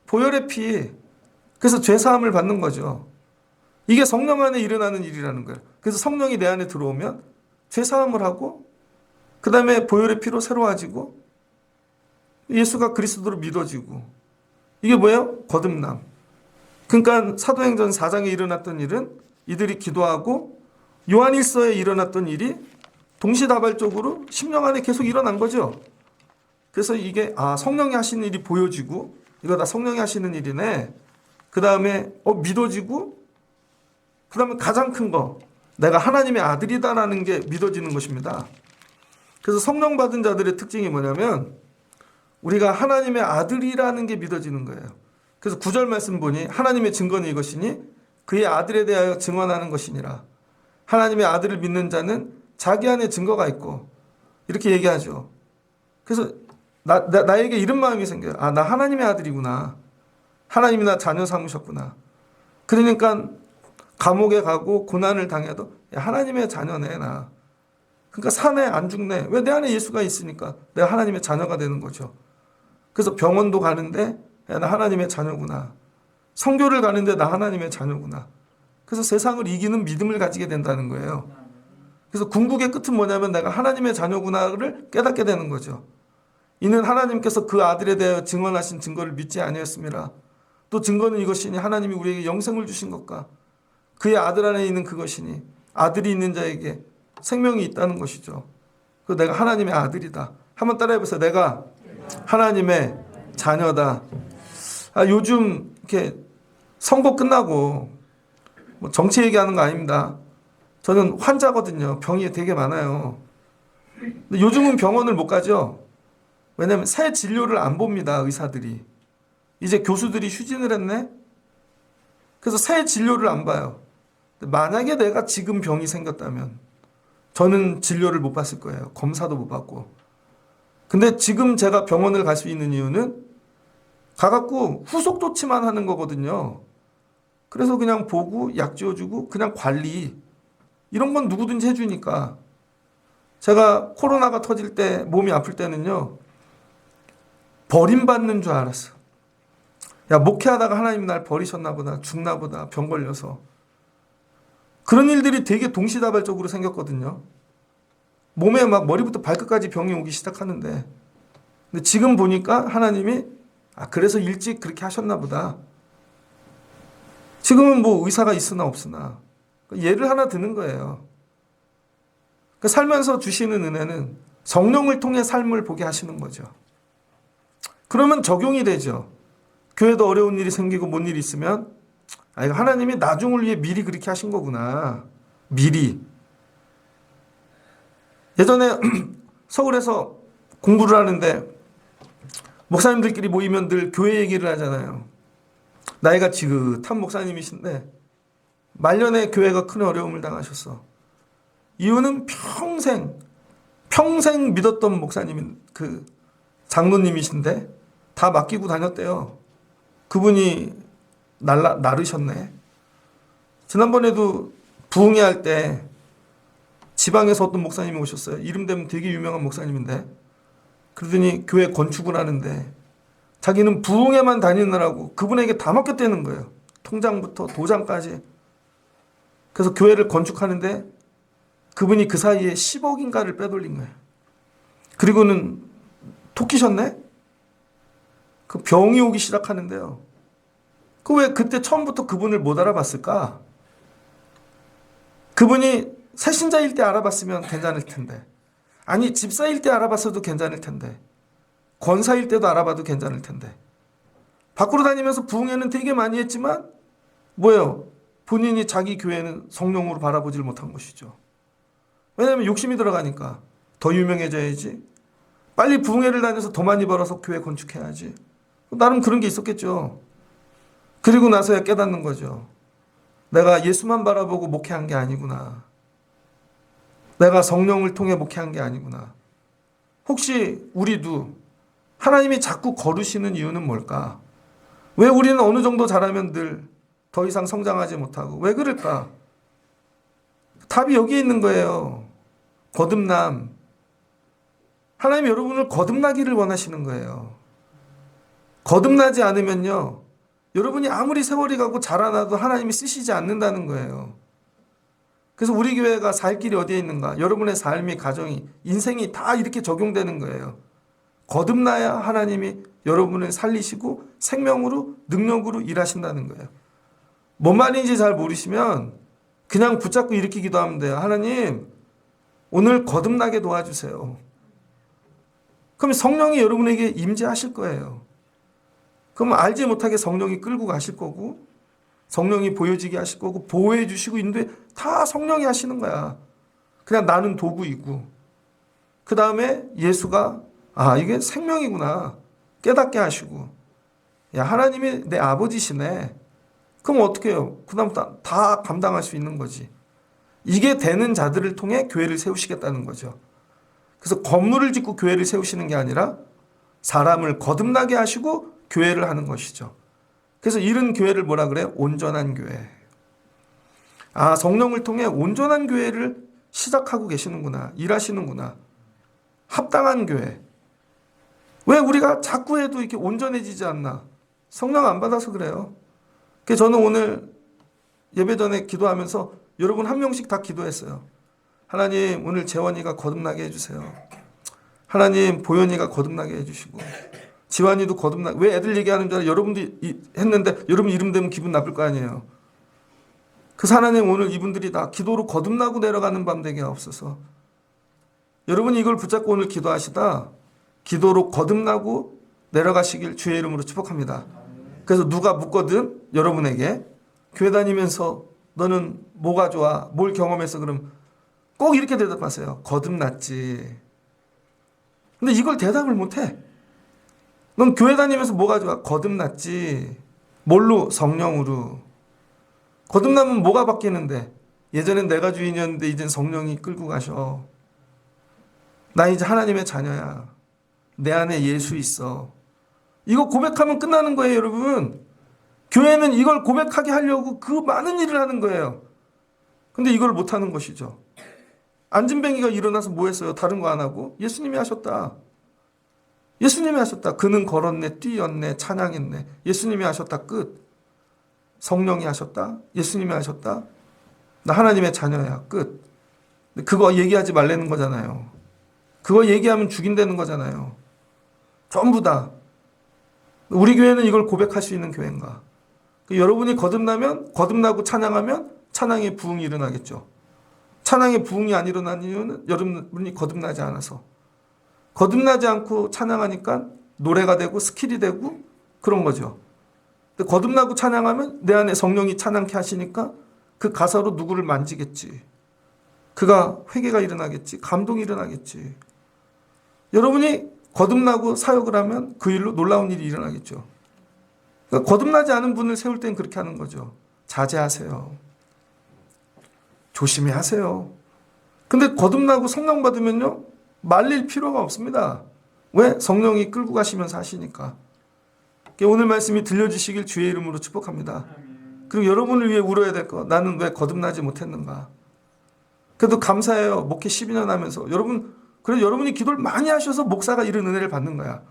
보혈의 피. 그래서 죄 사함을 받는 거죠. 이게 성령 안에 일어나는 일이라는 거예요. 그래서 성령이 내 안에 들어오면 죄 사함을 하고 그 다음에 보혈의 피로 새로워지고 예수가 그리스도로 믿어지고 이게 뭐예요? 거듭남. 그러니까 사도행전 4장에 일어났던 일은 이들이 기도하고 요한일서에 일어났던 일이 동시다발적으로 10년 안에 계속 일어난 거죠. 그래서 이게 성령이 하시는 일이 보여지고 이거 다 성령이 하시는 일이네. 그 다음에 믿어지고 그 다음에 가장 큰 거 내가 하나님의 아들이다라는 게 믿어지는 것입니다. 그래서 성령 받은 자들의 특징이 뭐냐면 우리가 하나님의 아들이라는 게 믿어지는 거예요. 그래서 9절 말씀 보니 하나님의 증거는 이것이니 그의 아들에 대하여 증언하는 것이니라. 하나님의 아들을 믿는 자는 자기 안에 증거가 있고 이렇게 얘기하죠. 그래서 나에게 이런 마음이 생겨요. 나 하나님의 아들이구나. 하나님이 나 자녀 삼으셨구나. 그러니까 감옥에 가고 고난을 당해도 하나님의 자녀네 나. 그러니까 사네 안 죽네. 왜 내 안에 예수가 있으니까 내가 하나님의 자녀가 되는 거죠. 그래서 병원도 가는데 나 하나님의 자녀구나. 선교를 가는데 나 하나님의 자녀구나. 그래서 세상을 이기는 믿음을 가지게 된다는 거예요. 그래서 궁극의 끝은 뭐냐면 내가 하나님의 자녀구나를 깨닫게 되는 거죠. 이는 하나님께서 그 아들에 대하여 증언하신 증거를 믿지 아니었습니다. 또 증거는 이것이니 하나님이 우리에게 영생을 주신 것과 그의 아들 안에 있는 그것이니 아들이 있는 자에게 생명이 있다는 것이죠. 그 내가 하나님의 아들이다. 한번 따라해보세요. 내가 하나님의 자녀다. 요즘 이렇게 선거 끝나고 뭐 정치 얘기하는 거 아닙니다. 저는 환자거든요. 병이 되게 많아요. 근데 요즘은 병원을 못 가죠. 왜냐하면 새 진료를 안 봅니다. 의사들이. 이제 교수들이 휴진을 했네. 그래서 새 진료를 안 봐요. 만약에 내가 지금 병이 생겼다면 저는 진료를 못 받을 거예요. 검사도 못 받고. 근데 지금 제가 병원을 갈 수 있는 이유는 가갖고 후속 조치만 하는 거거든요. 그래서 그냥 보고 약 지어주고 그냥 관리 이런 건 누구든지 해주니까 제가 코로나가 터질 때 몸이 아플 때는요 버림받는 줄 알았어. 야 목회하다가 하나님 날 버리셨나 보다 죽나 보다 병 걸려서 그런 일들이 되게 동시다발적으로 생겼거든요. 몸에 막 머리부터 발끝까지 병이 오기 시작하는데 근데 지금 보니까 하나님이 그래서 일찍 그렇게 하셨나 보다. 지금은 뭐 의사가 있으나 없으나 예를 하나 드는 거예요. 살면서 주시는 은혜는 성령을 통해 삶을 보게 하시는 거죠. 그러면 적용이 되죠. 교회도 어려운 일이 생기고 뭔 일이 있으면 이거 하나님이 나중을 위해 미리 그렇게 하신 거구나. 미리. 예전에 서울에서 공부를 하는데 목사님들끼리 모이면 늘 교회 얘기를 하잖아요. 나이가 지긋한 목사님이신데 말년에 교회가 큰 어려움을 당하셨어. 이유는 평생 믿었던 목사님, 그 장로님이신데 다 맡기고 다녔대요. 그분이 나르셨네. 지난번에도 부흥회 할 때 지방에서 어떤 목사님이 오셨어요. 이름 되면 되게 유명한 목사님인데 그러더니 교회 건축을 하는데 자기는 부흥회만 다니느라고 그분에게 다 맡겼다는 거예요. 통장부터 도장까지. 그래서 교회를 건축하는데 그분이 그 사이에 10억인가를 빼돌린 거예요. 그리고는 토끼셨네? 그 병이 오기 시작하는데요. 왜 그때 처음부터 그분을 못 알아봤을까? 그분이 새신자일 때 알아봤으면 괜찮을 텐데. 아니 집사일 때 알아봤어도 괜찮을 텐데. 권사일 때도 알아봐도 괜찮을 텐데. 밖으로 다니면서 부흥회는 되게 많이 했지만 뭐예요? 본인이 자기 교회는 성령으로 바라보질 못한 것이죠. 왜냐하면 욕심이 들어가니까 더 유명해져야지. 빨리 부흥회를 다녀서 더 많이 벌어서 교회 건축해야지. 나름 그런 게 있었겠죠. 그리고 나서야 깨닫는 거죠. 내가 예수만 바라보고 목회한 게 아니구나. 내가 성령을 통해 목회한 게 아니구나. 혹시 우리도 하나님이 자꾸 거르시는 이유는 뭘까? 왜 우리는 어느 정도 잘하면 늘 더 이상 성장하지 못하고 왜 그럴까? 답이 여기에 있는 거예요. 거듭남. 하나님 여러분을 거듭나기를 원하시는 거예요. 거듭나지 않으면요. 여러분이 아무리 세월이 가고 자라나도 하나님이 쓰시지 않는다는 거예요. 그래서 우리 교회가 살 길이 어디에 있는가? 여러분의 삶이, 가정이, 인생이 다 이렇게 적용되는 거예요. 거듭나야 하나님이 여러분을 살리시고 생명으로, 능력으로 일하신다는 거예요. 뭔 말인지 잘 모르시면 그냥 붙잡고 이렇게 기도하면 돼요. 하나님, 오늘 거듭나게 도와주세요. 그럼 성령이 여러분에게 임재하실 거예요. 그럼 알지 못하게 성령이 끌고 가실 거고 성령이 보여지게 하실 거고 보호해 주시고 인도에 다 성령이 하시는 거야. 그냥 나는 도구이고 그 다음에 예수가 이게 생명이구나 깨닫게 하시고 야 하나님이 내 아버지시네. 그럼 어떻게 해요? 그 다음부터 다 감당할 수 있는 거지. 이게 되는 자들을 통해 교회를 세우시겠다는 거죠. 그래서 건물을 짓고 교회를 세우시는 게 아니라 사람을 거듭나게 하시고 교회를 하는 것이죠. 그래서 이런 교회를 뭐라 그래요? 온전한 교회. 성령을 통해 온전한 교회를 시작하고 계시는구나. 일하시는구나. 합당한 교회. 왜 우리가 자꾸 해도 이렇게 온전해지지 않나? 성령 안 받아서 그래요. 그래서 저는 오늘 예배 전에 기도하면서 여러분 한 명씩 다 기도했어요. 하나님 오늘 재원이가 거듭나게 해주세요. 하나님 보현이가 거듭나게 해주시고 지환이도 거듭나게. 왜 애들 얘기하는 줄 알아요? 여러분도 했는데 여러분 이름 되면 기분 나쁠 거 아니에요. 그래서 하나님 오늘 이분들이 다 기도로 거듭나고 내려가는 밤 되게 하옵소서. 여러분이 이걸 붙잡고 오늘 기도하시다 기도로 거듭나고 내려가시길 주의 이름으로 축복합니다. 그래서 누가 묻거든 여러분에게 교회 다니면서 너는 뭐가 좋아? 뭘 경험해서 그럼 꼭 이렇게 대답하세요. 거듭났지. 근데 이걸 대답을 못해. 넌 교회 다니면서 뭐가 좋아? 거듭났지. 뭘로? 성령으로. 거듭나면 뭐가 바뀌는데? 예전엔 내가 주인이었는데 이젠 성령이 끌고 가셔. 나 이제 하나님의 자녀야. 내 안에 예수 있어. 이거 고백하면 끝나는 거예요, 여러분. 교회는 이걸 고백하게 하려고 그 많은 일을 하는 거예요. 근데 이걸 못하는 것이죠. 안진뱅이가 일어나서 뭐 했어요? 다른 거 안 하고? 예수님이 하셨다. 예수님이 하셨다. 그는 걸었네, 뛰었네, 찬양했네. 예수님이 하셨다. 끝. 성령이 하셨다. 예수님이 하셨다. 나 하나님의 자녀야. 끝. 그거 얘기하지 말라는 거잖아요. 그거 얘기하면 죽인다는 거잖아요. 전부 다. 우리 교회는 이걸 고백할 수 있는 교회인가? 여러분이 거듭나고 찬양하면 찬양의 부흥이 일어나겠죠. 찬양의 부흥이 안 일어난 이유는 여러분이 거듭나지 않아서. 거듭나지 않고 찬양하니까 노래가 되고 스킬이 되고 그런 거죠. 근데 거듭나고 찬양하면 내 안에 성령이 찬양케 하시니까 그 가사로 누구를 만지겠지. 그가 회개가 일어나겠지. 감동이 일어나겠지. 여러분이 거듭나고 사역을 하면 그 일로 놀라운 일이 일어나겠죠. 그러니까 거듭나지 않은 분을 세울 땐 그렇게 하는 거죠. 자제하세요. 조심히 하세요. 근데 거듭나고 성령 받으면요. 말릴 필요가 없습니다. 왜? 성령이 끌고 가시면서 하시니까. 오늘 말씀이 들려주시길 주의 이름으로 축복합니다. 그리고 여러분을 위해 울어야 될 거. 나는 왜 거듭나지 못했는가. 그래도 감사해요. 목회 12년 하면서. 그래서 여러분이 기도를 많이 하셔서 목사가 이런 은혜를 받는 거야.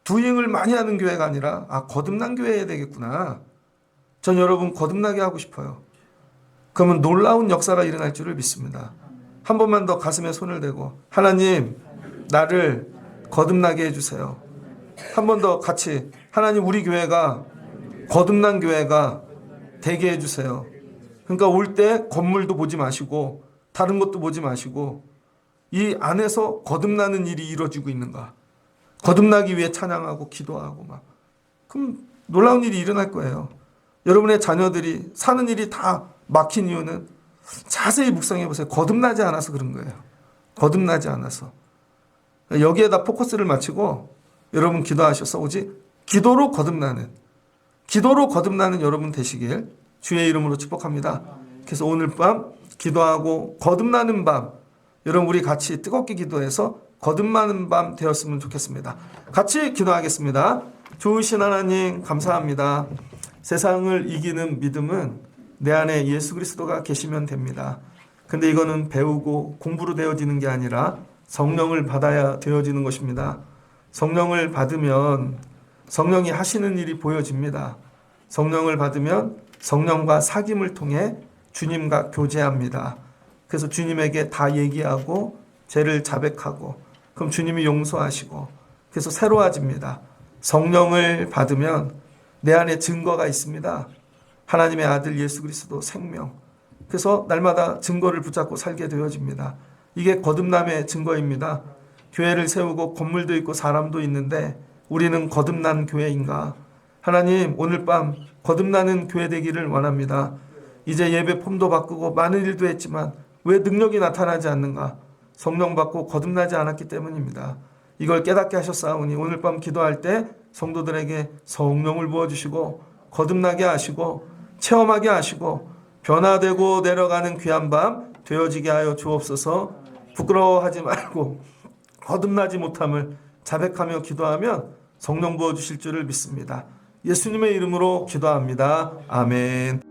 두행을 많이 하는 교회가 아니라 거듭난 교회 해야 되겠구나. 전 여러분 거듭나게 하고 싶어요. 그러면 놀라운 역사가 일어날 줄을 믿습니다. 한 번만 더 가슴에 손을 대고 하나님 나를 거듭나게 해주세요. 한 번 더 같이 하나님 우리 교회가 거듭난 교회가 되게 해주세요. 그러니까 올 때 건물도 보지 마시고 다른 것도 보지 마시고 이 안에서 거듭나는 일이 이루어지고 있는가. 거듭나기 위해 찬양하고 기도하고 막. 그럼 놀라운 일이 일어날 거예요. 여러분의 자녀들이 사는 일이 다 막힌 이유는 자세히 묵상해 보세요. 거듭나지 않아서 그런 거예요. 거듭나지 않아서. 여기에다 포커스를 맞추고 여러분 기도하셔서 오직 기도로 거듭나는 여러분 되시길 주의 이름으로 축복합니다. 그래서 오늘 밤 기도하고 거듭나는 밤, 여러분 우리 같이 뜨겁게 기도해서 거듭나는 밤 되었으면 좋겠습니다. 같이 기도하겠습니다. 좋으신 하나님 감사합니다. 세상을 이기는 믿음은 내 안에 예수 그리스도가 계시면 됩니다. 근데 이거는 배우고 공부로 되어지는 게 아니라 성령을 받아야 되어지는 것입니다. 성령을 받으면 성령이 하시는 일이 보여집니다. 성령을 받으면 성령과 사귐을 통해 주님과 교제합니다. 그래서 주님에게 다 얘기하고 죄를 자백하고 그럼 주님이 용서하시고 그래서 새로워집니다. 성령을 받으면 내 안에 증거가 있습니다. 하나님의 아들 예수 그리스도 생명. 그래서 날마다 증거를 붙잡고 살게 되어집니다. 이게 거듭남의 증거입니다. 교회를 세우고 건물도 있고 사람도 있는데 우리는 거듭난 교회인가? 하나님 오늘 밤 거듭나는 교회 되기를 원합니다. 이제 예배 폼도 바꾸고 많은 일도 했지만 왜 능력이 나타나지 않는가? 성령 받고 거듭나지 않았기 때문입니다. 이걸 깨닫게 하셨사오니 오늘 밤 기도할 때 성도들에게 성령을 부어주시고 거듭나게 하시고 체험하게 하시고 변화되고 내려가는 귀한 밤 되어지게 하여 주옵소서. 부끄러워하지 말고 거듭나지 못함을 자백하며 기도하면 성령 부어주실 줄을 믿습니다. 예수님의 이름으로 기도합니다. 아멘.